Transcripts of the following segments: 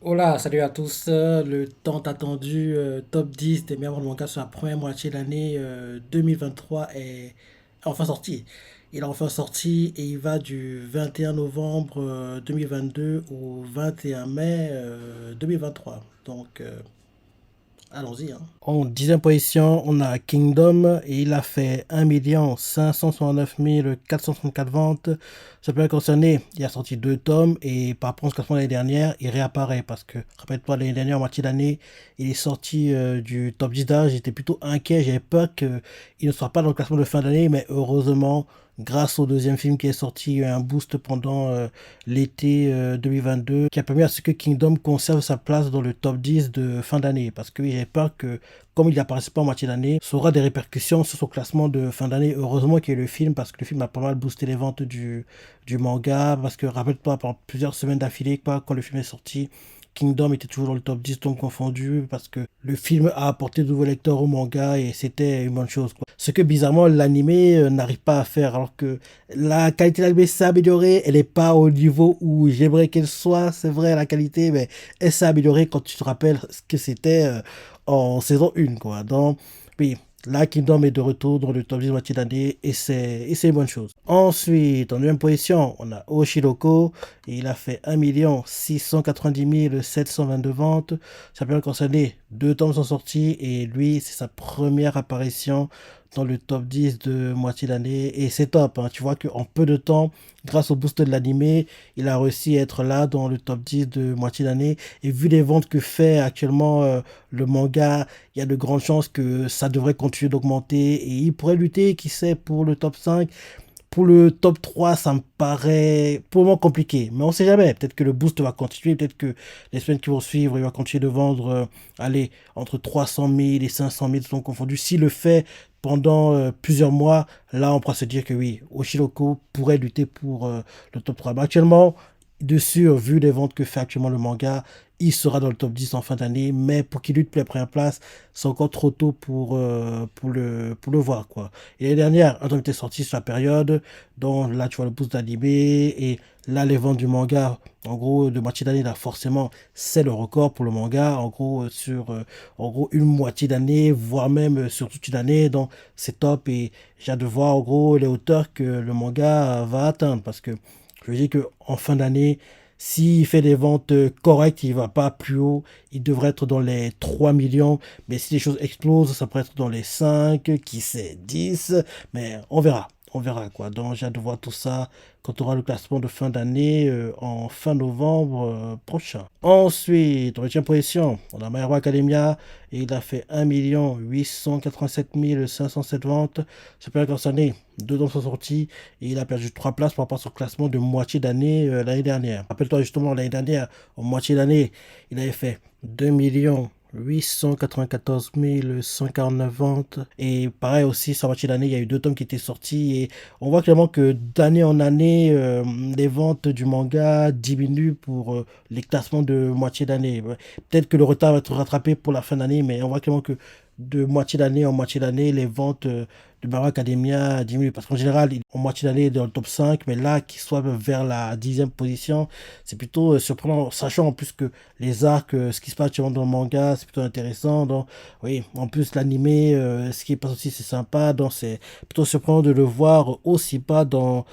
Hola, salut à tous. Le tant attendu top 10 des meilleurs mangas sur la première moitié de l'année 2023 est enfin sorti. Il est enfin sorti et il va du 21 novembre 2022 au 21 mai 2023. Allons-y, hein. En 10e position, on a Kingdom et il a fait 1 569 434 ventes. Ça peut concerner, il a sorti deux tomes et par rapport au classement de l'année dernière, il réapparaît parce que, rappelle-toi, l'année dernière, en moitié d'année, il est sorti du top 10 d'âge. J'étais plutôt inquiet, j'avais peur qu'il ne soit pas dans le classement de fin d'année, mais heureusement, grâce au deuxième film qui est sorti, il y a eu un boost pendant l'été 2022 qui a permis à ce que Kingdom conserve sa place dans le top 10 de fin d'année. Parce que j'avais peur que, comme il n'apparaissait pas en moitié d'année, ça aura des répercussions sur son classement de fin d'année. Heureusement qu'il y a eu le film parce que le film a pas mal boosté les ventes du manga. Parce que rappelle-toi, pendant plusieurs semaines d'affilée, quand le film est sorti, Kingdom était toujours dans le top 10, donc confondu, parce que le film a apporté de nouveaux lecteurs au manga et c'était une bonne chose, quoi. Ce que bizarrement l'animé n'arrive pas à faire, alors que la qualité de l'animé s'est améliorée, elle n'est pas au niveau où j'aimerais qu'elle soit, c'est vrai, la qualité, mais elle s'est améliorée quand tu te rappelles ce que c'était en saison 1, quoi. Donc, oui, là, Kingdom est de retour dans le top 10 moitié d'année et c'est une bonne chose. Ensuite, en deuxième position, on a Oshiroko. Et il a fait 1 690 722 ventes. Ça peut concerner deux tomes sont sortis et lui, c'est sa première apparition dans le top 10 de moitié d'année. Et c'est top, hein. Tu vois qu'en peu de temps, grâce au boost de l'animé, il a réussi à être là dans le top 10 de moitié d'année. Et vu les ventes que fait actuellement le manga, il y a de grandes chances que ça devrait continuer d'augmenter. Et il pourrait lutter, qui sait, pour le top 5. Pour le top 3, ça me paraît pour le moment compliqué. Mais on sait jamais. Peut-être que le boost va continuer. Peut-être que les semaines qui vont suivre, il va continuer de vendre, allez, entre 300 000 et 500 000 sont confondus. S'il le fait pendant plusieurs mois, là, on pourra se dire que oui, Oshiroko pourrait lutter pour le top 3. Mais actuellement, dessus, vu les ventes que fait actuellement le manga, il sera dans le top 10 en fin d'année. Mais pour qu'il lutte pour la première place, c'est encore trop tôt pour le voir, quoi. Et l'année dernière, un tome était sorti sur la période, donc là, tu vois le boost d'animé, et là, les ventes du manga, en gros, de moitié d'année, là, forcément, c'est le record pour le manga, en gros, sur en gros, une moitié d'année, voire même sur toute une année, donc c'est top, et j'ai hâte de voir, en gros, les hauteurs que le manga va atteindre, parce que je veux dire qu'en fin d'année, s'il fait des ventes correctes, il va pas plus haut, il devrait être dans les 3 millions, mais si les choses explosent, ça pourrait être dans les 5, qui sait, 10, mais on verra. On verra, quoi. Donc j'ai hâte de voir tout ça quand on aura le classement de fin d'année en fin novembre prochain. Ensuite, en 8e position, on a My Hero Academia et il a fait 1 887 507 ventes. Ça peut concerner deux tomes sont sortis et il a perdu 3 places par rapport à son classement de moitié d'année l'année dernière. Rappelle-toi justement, l'année dernière, en moitié d'année, il avait fait 2 894 149 ventes. Et pareil aussi, sur la moitié d'année, il y a eu deux tomes qui étaient sortis. Et on voit clairement que d'année en année, les ventes du manga diminuent pour les classements de moitié d'année. Ouais. Peut-être que le retard va être rattrapé pour la fin d'année, mais on voit clairement que de moitié d'année en moitié d'année, les ventes de Baro Academia diminuent. Parce qu'en général, en moitié d'année, il est dans le top 5, mais là, qu'il soit vers la 10e position, c'est plutôt surprenant, sachant en plus que les arcs, ce qui se passe actuellement dans le manga, c'est plutôt intéressant. Donc, oui, en plus, l'animé, ce qui passe aussi, c'est sympa. Donc, c'est plutôt surprenant de le voir aussi bas dans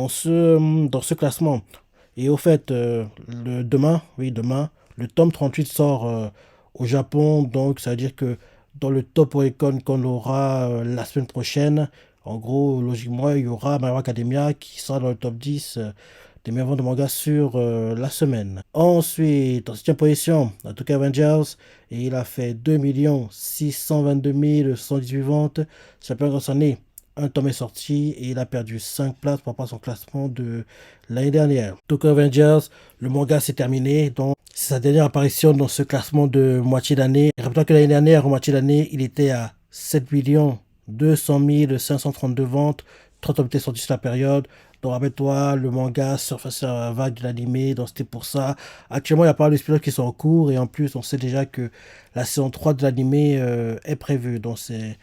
ce classement. Et au fait, demain, oui, demain, le tome 38 sort au Japon. Donc, ça veut dire que dans le top Oricon qu'on aura la semaine prochaine, en gros, logiquement, il y aura My Hero Academia qui sera dans le top 10 des meilleurs ventes de manga sur la semaine. Ensuite, en 7e position, Tokyo Avengers, et il a fait 2 622 118 ventes. Ça peut concerner un tome est sorti et il a perdu 5 places par rapport à son classement de l'année dernière. Tokyo Avengers, le manga s'est terminé, donc c'est sa dernière apparition dans ce classement de moitié d'année. Rappelons que l'année dernière, en moitié d'année, il était à 7 200 532 ventes. 3 tomes étaient sortis sur la période. Donc, rappelle-toi, le manga surfe sur la vague de l'animé, donc c'était pour ça. Actuellement, il y a pas mal de spin qui sont en cours, et en plus, on sait déjà que la saison 3 de l'animé est prévue. Donc, c'est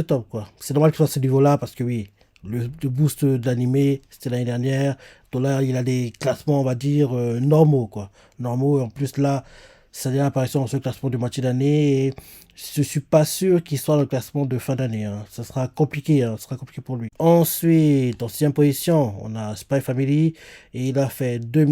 top, quoi. C'est normal qu'il soit à ce niveau-là, parce que oui, Le boost de l'animé, c'était l'année dernière. Donc là, il a des classements, on va dire, normaux, quoi. Normaux. Et en plus, là, sa dernière apparition dans ce classement de moitié d'année. Et je suis pas sûr qu'il soit dans le classement de fin d'année, hein. Ça sera compliqué, hein. Ça sera compliqué pour lui. Ensuite, en sixième position, on a Spy Family. Et il a fait 2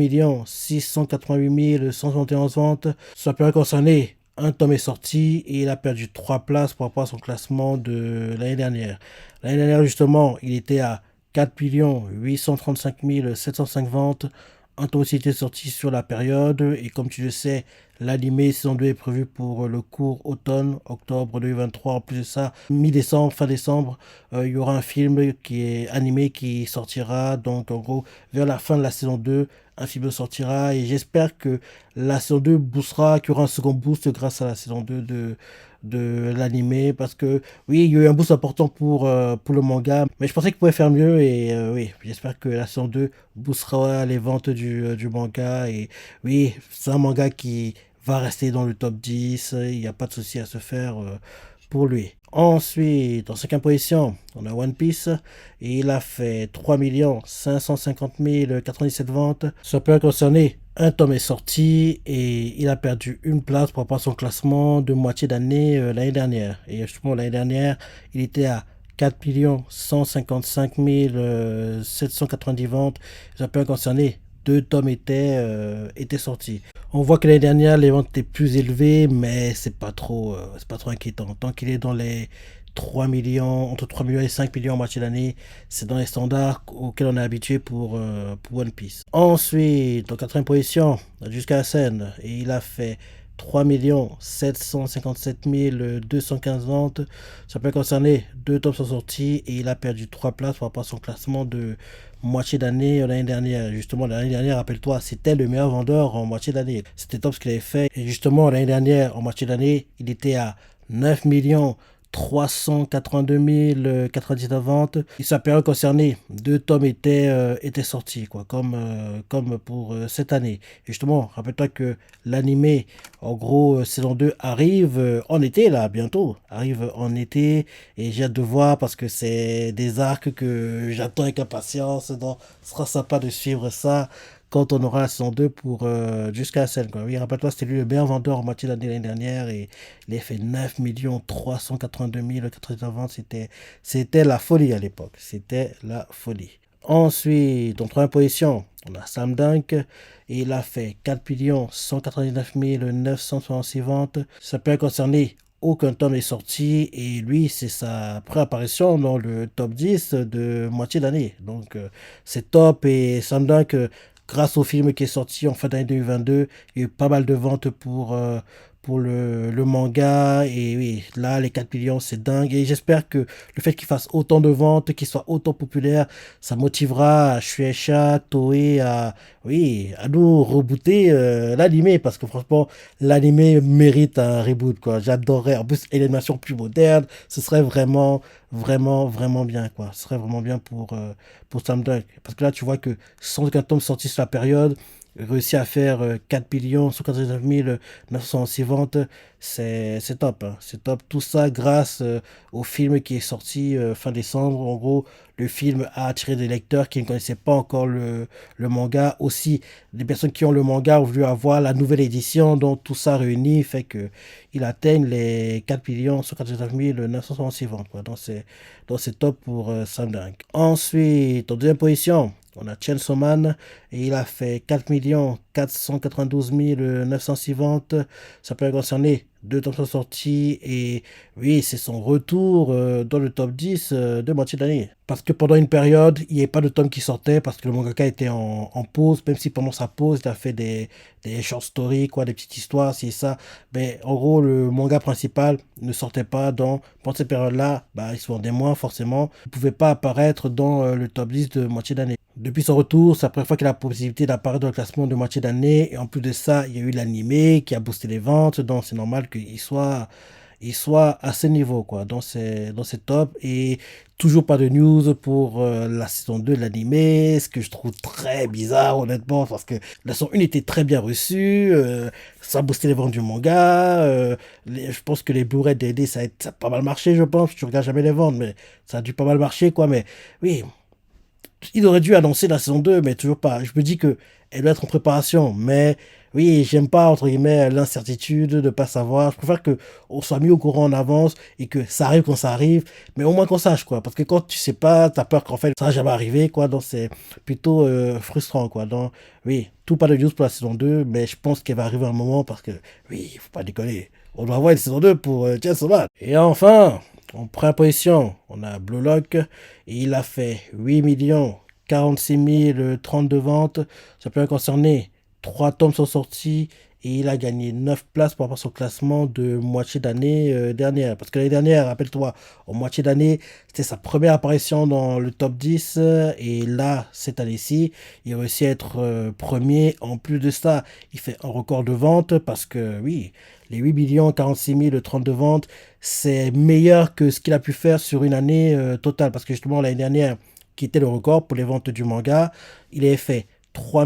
688 171 ventes. Sur la période concernée, un tome est sorti et il a perdu 3 places par rapport à son classement de l'année dernière. L'année dernière, justement, il était à 4 835 705 ventes. Un tome aussi était sorti sur la période. Et comme tu le sais, l'animé saison 2 est prévu pour le court automne, octobre 2023. En plus de ça, mi-décembre, fin décembre, il y aura un film qui est animé qui sortira. Donc, en gros, vers la fin de la saison 2, un film sortira. Et j'espère que la saison 2 boostera, qu'il y aura un second boost grâce à la saison 2 de l'animé. Parce que, oui, il y a eu un boost important pour le manga. Mais je pensais qu'il pouvait faire mieux. Et oui, j'espère que la saison 2 boostera les ventes du manga. Et oui, c'est un manga qui va rester dans le top 10. Il n'y a pas de souci à se faire pour lui. Ensuite, en cinquième position, on a One Piece. Et il a fait 3 550 097 ventes. Ça peut concerner. Un tome est sorti et il a perdu une place par rapport à son classement de moitié d'année l'année dernière. Et justement, l'année dernière, il était à 4 155 790 ventes. Ça peut concerner. Deux tomes étaient sortis. On voit que l'année dernière, les ventes étaient plus élevées, mais c'est pas trop inquiétant. Tant qu'il est dans les 3 millions, entre 3 millions et 5 millions en moitié d'année, c'est dans les standards auxquels on est habitué pour One Piece. Ensuite, en quatrième position, jusqu'à la scène, et il a fait 3 757 215 ventes. Ça peut concerner deux tops sont sortis et il a perdu 3 places par rapport à son classement de moitié d'année l'année dernière. Justement, l'année dernière, rappelle-toi, c'était le meilleur vendeur en moitié d'année. C'était top ce qu'il avait fait. Et justement, l'année dernière, en moitié d'année, il était à 9 382 099 ventes. Et sa période concernée, deux tomes étaient sortis, quoi, comme pour cette année. Et justement, rappelle-toi que l'animé, en gros, saison 2 arrive en été, là, bientôt. Arrive en été. Et j'ai hâte de voir parce que c'est des arcs que j'attends avec impatience. Donc, ce sera sympa de suivre ça quand on aura la saison 2 pour jusqu'à la scène, quoi. Oui, rappelle-toi, c'était lui le meilleur vendeur en moitié d'année l'année dernière et il a fait 9 382 420. C'était la folie à l'époque. C'était la folie. Ensuite, en troisième position, on a Slam Dunk et il a fait 4 199 966 ventes. Ça peut concerner aucun tome est sorti et lui, c'est sa préapparition dans le top 10 de moitié d'année. Donc, c'est top et Slam Dunk, grâce au film qui est sorti en fin d'année 2022, il y a eu pas mal de ventes pour le manga. Et oui, là, les 4 millions, c'est dingue. Et j'espère que le fait qu'il fasse autant de ventes, qu'il soit autant populaire, ça motivera Shueisha, Toei oui, à nous rebooter l'animé. Parce que franchement, l'animé mérite un reboot, quoi. J'adorerais. En plus, une animation plus moderne, ce serait vraiment, vraiment, vraiment bien, quoi. Ce serait vraiment bien pour Slam Dunk. Parce que là, tu vois que 150 tomes sortis sur la période, réussi à faire 4 149 906 ventes, c'est top, hein. C'est top. Tout ça grâce au film qui est sorti fin décembre. En gros, le film a attiré des lecteurs qui ne connaissaient pas encore le manga. Aussi, des personnes qui ont le manga ont voulu avoir la nouvelle édition. Donc, tout ça réuni fait que il atteigne les 4 149 966 ventes, quoi. Donc, c'est top pour Slam Dunk. Ensuite, en deuxième position, on a Chainsaw Man et il a fait 4 492 906 ventes. Ça peut concerner deux tomes sont sortis et oui, c'est son retour dans le top 10 de moitié d'année. Parce que pendant une période, il n'y avait pas de tome qui sortait parce que le mangaka était en pause, même si pendant sa pause, il a fait des short stories, quoi, des petites histoires, c'est ça. Mais en gros, le manga principal ne sortait pas pendant cette période-là, bah, il se vendait moins forcément. Il ne pouvait pas apparaître dans le top 10 de moitié d'année. Depuis son retour, c'est la première fois qu'il a la possibilité d'apparaître dans le classement de moitié d'année. Et en plus de ça, il y a eu l'animé qui a boosté les ventes. Donc c'est normal qu'il il soit à ce niveau, quoi, dans ces tops. Et toujours pas de news pour la saison 2 de l'animé, ce que je trouve très bizarre, honnêtement, parce que la saison 1 était très bien reçue, ça a boosté les ventes du manga. Je pense que les Blu-ray DD, ça a pas mal marché, je pense. Tu regardes jamais les ventes, mais ça a dû pas mal marcher, quoi. Mais oui, il aurait dû annoncer la saison 2 mais toujours pas. Je me dis que elle doit être en préparation, mais oui, j'aime pas, entre guillemets, l'incertitude de pas savoir. Je préfère que on soit mis au courant en avance et que ça arrive quand ça arrive, mais au moins qu'on sache, quoi. Parce que quand tu sais pas, t'as peur qu'en fait, ça va jamais arriver, quoi. Donc c'est plutôt frustrant, quoi. Donc oui, tout pas de news pour la saison 2 mais je pense qu'elle va arriver un moment parce que, oui, faut pas déconner. On doit avoir une saison 2 pour Chainsaw Man. Et enfin, en première position, on a Blue Lock. Et il a fait 8 46 032 ventes. Ça peut concerner 3 tomes sont sortis et il a gagné 9 places par rapport à son classement de moitié d'année dernière. Parce que l'année dernière, rappelle-toi, en moitié d'année, c'était sa première apparition dans le top 10. Et là, cette année-ci, il a réussi à être premier. En plus de ça, il fait un record de vente parce que, oui, les 8 46 032 ventes, c'est meilleur que ce qu'il a pu faire sur une année totale. Parce que justement, l'année dernière, qui était le record pour les ventes du manga, il avait fait 3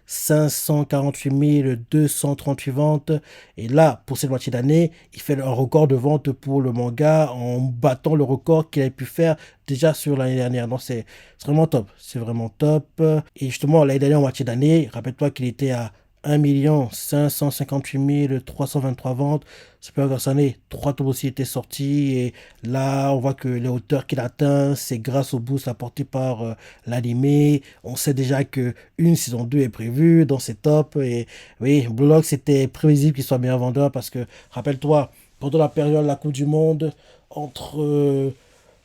548 238 ventes. Et là, pour cette moitié d'année, il fait un record de vente pour le manga en battant le record qu'il avait pu faire déjà sur l'année dernière. Donc c'est vraiment top. C'est vraiment top. Et justement, l'année dernière, en moitié d'année, rappelle-toi qu'il était à 1 558 323 ventes. Super Grâce année, 3 tomes aussi étaient sortis. Et là, on voit que les hauteurs qu'il atteint, c'est grâce au boost apporté par l'animé. On sait déjà que une saison 2 est prévue dans ces tops. Et oui, Blue Lock, c'était prévisible qu'il soit meilleur vendeur parce que, rappelle-toi, pendant la période de la Coupe du Monde, entre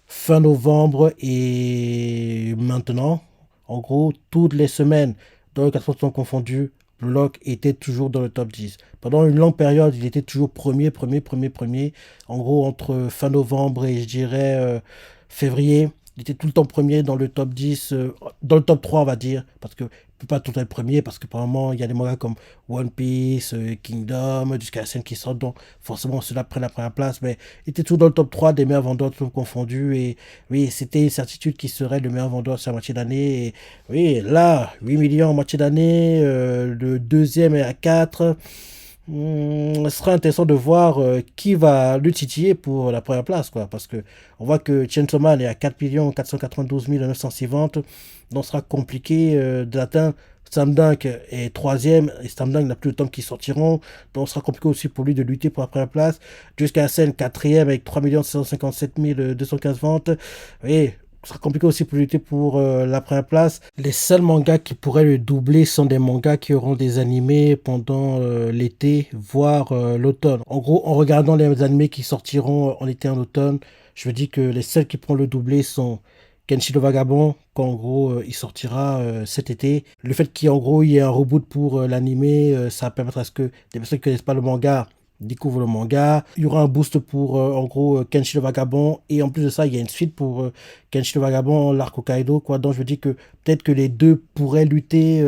fin novembre et maintenant, en gros, toutes les semaines, dans le 4% confondu, Blue Lock était toujours dans le top 10. Pendant une longue période, il était toujours premier. En gros, entre fin novembre et je dirais février, il était tout le temps premier dans le top 10, dans le top 3, on va dire, parce que peut pas tout être premier, parce que apparemment, il y a des mangas comme One Piece, Kingdom, jusqu'à la scène qui sortent, donc forcément, ceux-là prennent la première place, mais il était toujours dans le top 3 des meilleurs vendeurs, tout confondus, et oui, c'était une certitude qu'il serait le meilleur vendeur sur la moitié d'année, et oui, là, 8 millions en moitié d'année, le deuxième est à 4. Ce sera intéressant de voir qui va le titiller pour la première place, quoi. Parce que on voit que Chainsaw Man est à 4 492 906 ventes. Donc, ce sera compliqué d'atteindre. Slam Dunk est troisième et Slam Dunk n'a plus de tomes qui sortiront. Donc, ce sera compliqué aussi pour lui de lutter pour la première place. Jusqu'à scène quatrième avec 3 657 215 ventes. Et ce sera compliqué aussi pour lutter pour la première place. Les seuls mangas qui pourraient le doubler sont des mangas qui auront des animés pendant l'été, voire l'automne. En gros, en regardant les animés qui sortiront en été et en automne, je me dis que les seuls qui pourront le doubler sont Kenshi le Vagabond, qu'en gros il sortira cet été. Le fait qu'il y ait en gros il y ait un reboot pour l'animé, ça permettra à ce que des personnes qui ne connaissent pas le manga découvre le manga. Il y aura un boost pour, en gros, Kenshi le Vagabond. Et en plus de ça, il y a une suite pour Kenshi le Vagabond, l'arc Hokkaido, quoi. Donc, je me dis que peut-être que les deux pourraient lutter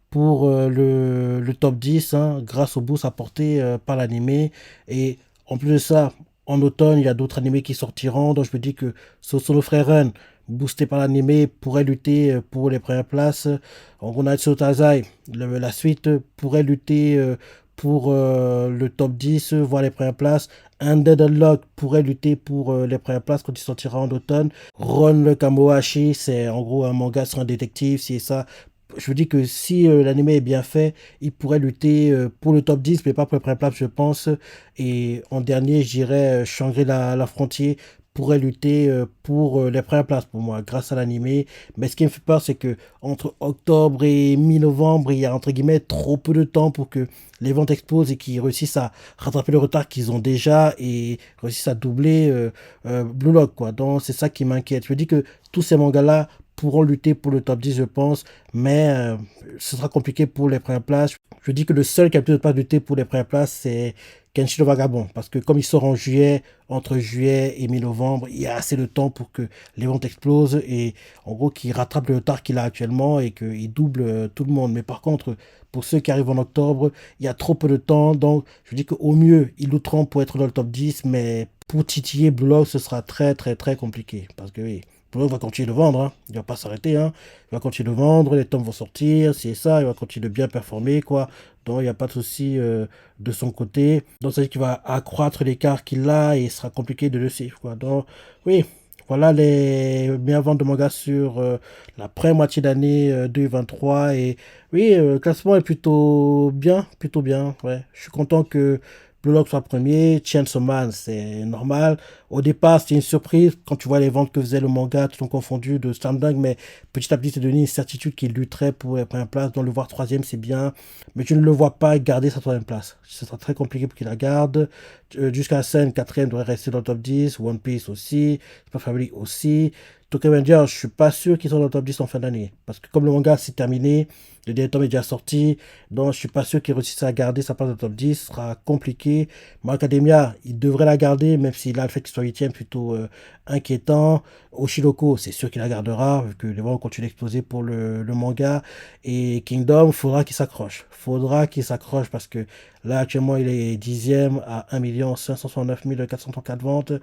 pour le top 10 hein, grâce au boost apporté par l'animé. Et en plus de ça, en automne, il y a d'autres animés qui sortiront. Donc, je me dis que Solo Frieren, boosté par l'animé, pourrait lutter pour les premières places. On a Tazai, la suite pourrait lutter pour le top 10, voire les premières places. Undead Unlock pourrait lutter pour les premières places quand il sortira en automne. Ron le Kamoashi, c'est en gros un manga sur un détective, si et ça. Je vous dis que si l'anime est bien fait, il pourrait lutter pour le top 10, mais pas pour les premières places, je pense. Et en dernier, je dirais Shangri-La Frontier pourrait lutter pour les premières places pour moi grâce à l'animé. Mais ce qui me fait peur, c'est que entre octobre et mi-novembre, il y a entre guillemets trop peu de temps pour que les ventes explosent et qu'ils réussissent à rattraper le retard qu'ils ont déjà et réussissent à doubler Blue Lock, quoi. Donc c'est ça qui m'inquiète. Je me dis que tous ces mangas-là pourront lutter pour le top 10, je pense, mais ce sera compliqué pour les premières places. Je dis que le seul qui a peut-être pas lutter pour les premières places, c'est Kenshi le Vagabond, parce que comme il sort en juillet, entre juillet et mi-novembre, il y a assez de temps pour que les ventes explosent et en gros qu'il rattrape le retard qu'il a actuellement et qu'il double tout le monde. Mais par contre, pour ceux qui arrivent en octobre, il y a trop peu de temps, donc je dis qu'au mieux, ils lutteront pour être dans le top 10, mais pour titiller Blue Lock, ce sera très très très compliqué, parce que oui, Blue Lock va continuer de vendre, hein. Il va pas s'arrêter, hein. Il va continuer de vendre, les tomes vont sortir, c'est ça, il va continuer de bien performer, quoi. Donc il n'y a pas de souci de son côté. Donc ça veut dire qu'il va accroître l'écart qu'il a et il sera compliqué de le suivre, quoi. Donc oui, voilà les meilleures ventes de manga sur la première moitié d'année 2023. Et oui, le classement est plutôt bien. Ouais. Je suis content que Blue Lock soit premier, Chainsaw Man, c'est normal. Au départ, c'était une surprise quand tu vois les ventes que faisait le manga, tout confondu de Slam Dunk, mais petit à petit, c'est devenu une certitude qu'il lutterait pour la première place. Donc le voir troisième, c'est bien, mais je ne le vois pas garder sa troisième place. Ce sera très compliqué pour qu'il la garde. Jusqu'à scène, quatrième devrait rester dans le top 10. One Piece aussi, Spy Family aussi. Tokyo Revengers, je suis pas sûr qu'ils sont dans le top 10 en fin d'année. Parce que comme le manga s'est terminé, le dernier tome est déjà sorti, donc je suis pas sûr qu'il réussisse à garder sa place dans le top 10. Ce sera compliqué. My Academia, il devrait la garder, même si là, le fait qu'il soit huitième, plutôt inquiétant. Oshiroko, c'est sûr qu'il la gardera, vu que les ventes continuent d'exploser pour le manga. Et Kingdom, faudra qu'il s'accroche parce que là, actuellement, il est dixième à 1 569 434 ventes.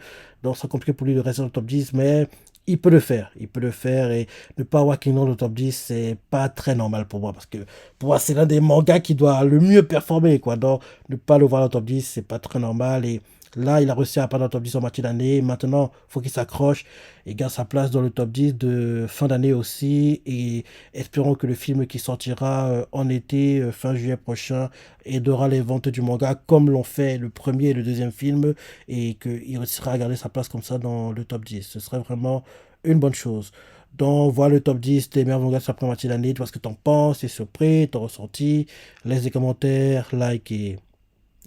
Donc, c'est compliqué pour lui de rester dans le top 10, mais il peut le faire. Il peut le faire et ne pas avoir Kingdom dans le top 10, c'est pas très normal pour moi parce que pour moi, c'est l'un des mangas qui doit le mieux performer, quoi. Donc, ne pas le voir dans le top 10, c'est pas très normal. Et là, il a réussi à pas dans le top 10 en moitié d'année. Maintenant, il faut qu'il s'accroche et garde sa place dans le top 10 de fin d'année aussi. Et espérons que le film qui sortira en été, fin juillet prochain, aidera les ventes du manga comme l'ont fait le premier et le deuxième film et qu'il réussira à garder sa place comme ça dans le top 10. Ce serait vraiment une bonne chose. Donc, voilà le top 10 des meilleurs mangas de la première moitié d'année. Tu vois ce que t'en penses, t'es surpris, t'as ressenti. Laisse des commentaires, like et...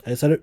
Allez, salut!